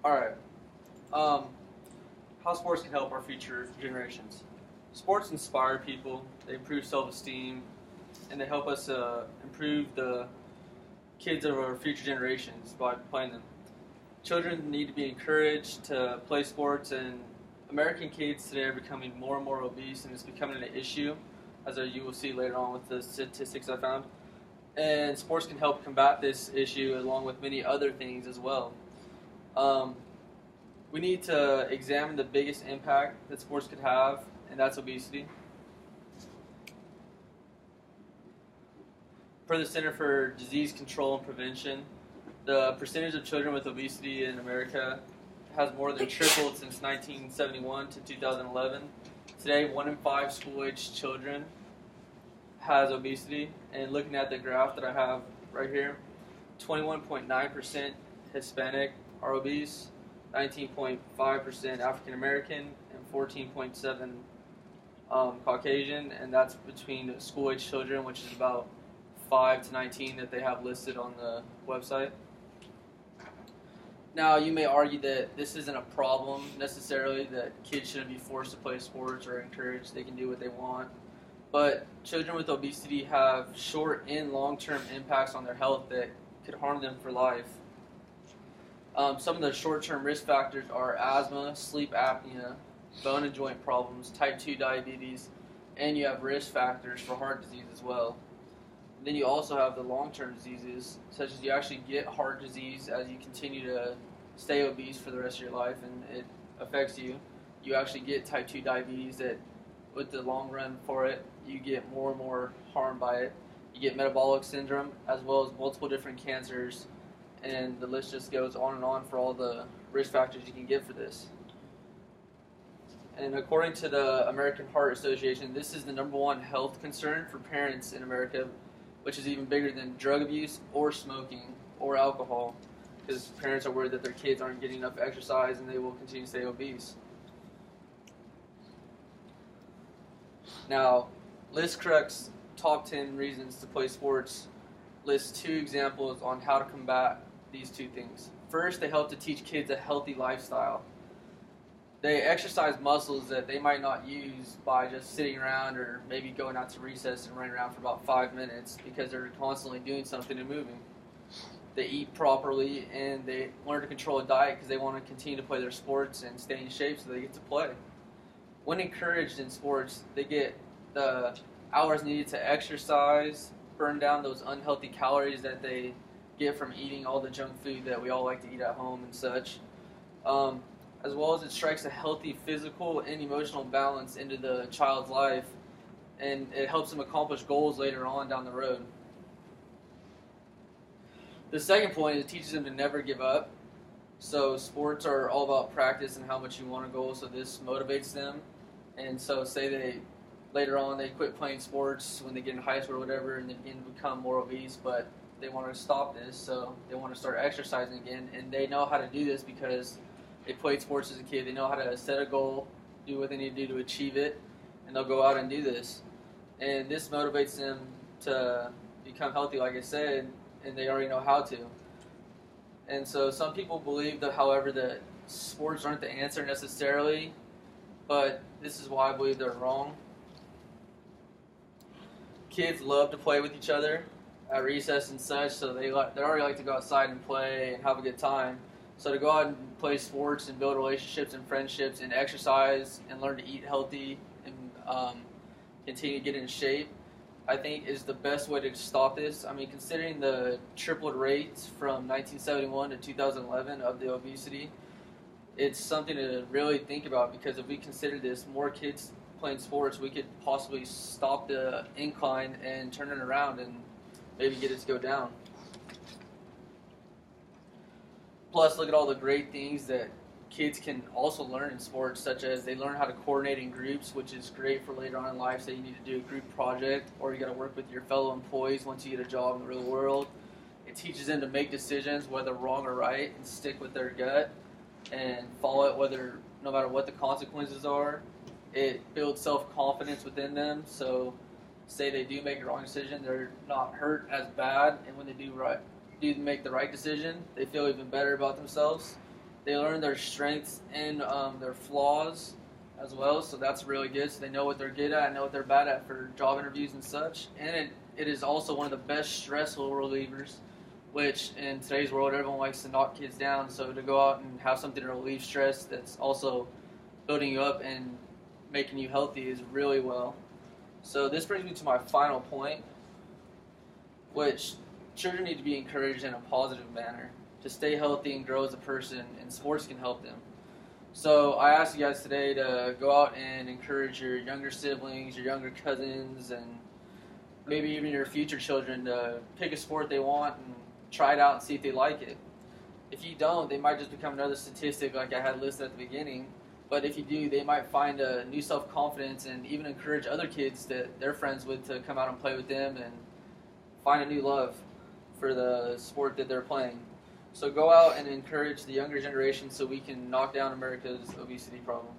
All right. Um, how sports can help our future generations. Sports inspire people. They improve self-esteem, and they help us improve the kids of our future generations by playing them. Children need to be encouraged to play sports, and American kids today are becoming more and more obese, and it's becoming an issue, as you will see later on with the statistics I found. And sports can help combat this issue along with many other things as well. Um, we need to examine the biggest impact that sports could have, and that's obesity. Per the Center for Disease Control and Prevention, the percentage of children with obesity in America has more than tripled since 1971 to 2011. Today, 1 in 5 school-aged children has obesity, and looking at the graph that I have right here, 21.9% Hispanic are obese, 19.5% African American, and 14.7 Caucasian, and that's between school-age children, which is about 5 to 19 that they have listed on the website. Now, you may argue that this isn't a problem necessarily, that kids shouldn't be forced to play sports or encouraged, they can do what they want. But children with obesity have short and long-term impacts on their health that could harm them for life. Some of the short-term risk factors are asthma, sleep apnea, bone and joint problems, type 2 diabetes, and you have risk factors for heart disease as well. And then you also have the long-term diseases, such as you actually get heart disease as you continue to stay obese for the rest of your life, and it affects you. You actually get type 2 diabetes that, with the long run for it, you get more and more harmed by it. You get metabolic syndrome, as well as multiple different cancers, and the list just goes on and on for all the risk factors you can get for this. And according to the American Heart Association, this is the #1 health concern for parents in America, which is even bigger than drug abuse or smoking or alcohol, because parents are worried that their kids aren't getting enough exercise and they will continue to stay obese. Now, ListCrux top 10 reasons to play sports lists 2 examples on how to combat these 2 things. First, they help to teach kids a healthy lifestyle. They exercise muscles that they might not use by just sitting around or maybe going out to recess and running around for about 5 minutes, because they're constantly doing something and moving. They eat properly, and they learn to control a diet because they want to continue to play their sports and stay in shape so they get to play. When encouraged in sports, they get the hours needed to exercise, burn down those unhealthy calories that they get from eating all the junk food that we all like to eat at home and such. As well as it strikes a healthy physical and emotional balance into the child's life, and it helps them accomplish goals later on down the road. The second point is it teaches them to never give up. So sports are all about practice and how much you want to go, so this motivates them. And so say they later on they quit playing sports when they get in high school or whatever, and they begin to become more obese, but they want to stop this, so they want to start exercising again, and they know how to do this because they played sports as a kid. They know how to set a goal, do what they need to do to achieve it, and they'll go out and do this. And this motivates them to become healthy, like I said, and they already know how to. And so some people believe that, however, that sports aren't the answer necessarily, but this is why I believe they're wrong. Kids love to play with each other at recess and such, so they already like to go outside and play and have a good time. So to go out and play sports and build relationships and friendships and exercise and learn to eat healthy and continue to get in shape, I think is the best way to stop this. I mean, considering the tripled rates from 1971 to 2011 of the obesity, it's something to really think about, because if we consider this, more kids playing sports, we could possibly stop the incline and turn it around and maybe get it to go down. Plus, look at all the great things that kids can also learn in sports, such as they learn how to coordinate in groups, which is great for later on in life. Say you need to do a group project, or you got to work with your fellow employees once you get a job in the real world. It teaches them to make decisions, whether wrong or right, and stick with their gut and follow it, no matter what the consequences are. It builds self-confidence within them, so say they do make a wrong decision, they're not hurt as bad, and when they do make the right decision, they feel even better about themselves. They learn their strengths and their flaws as well, so that's really good. So they know what they're good at and know what they're bad at for job interviews and such. And it is also one of the best stressful relievers, which in today's world everyone likes to knock kids down. So to go out and have something to relieve stress that's also building you up and making you healthy is really well. So this brings me to my final point, which children need to be encouraged in a positive manner to stay healthy and grow as a person, and sports can help them. So I asked you guys today to go out and encourage your younger siblings, your younger cousins, and maybe even your future children to pick a sport they want and try it out and see if they like it. If you don't, they might just become another statistic like I had listed at the beginning. But if you do, they might find a new self-confidence and even encourage other kids that they're friends with to come out and play with them and find a new love for the sport that they're playing. So go out and encourage the younger generation so we can knock down America's obesity problem.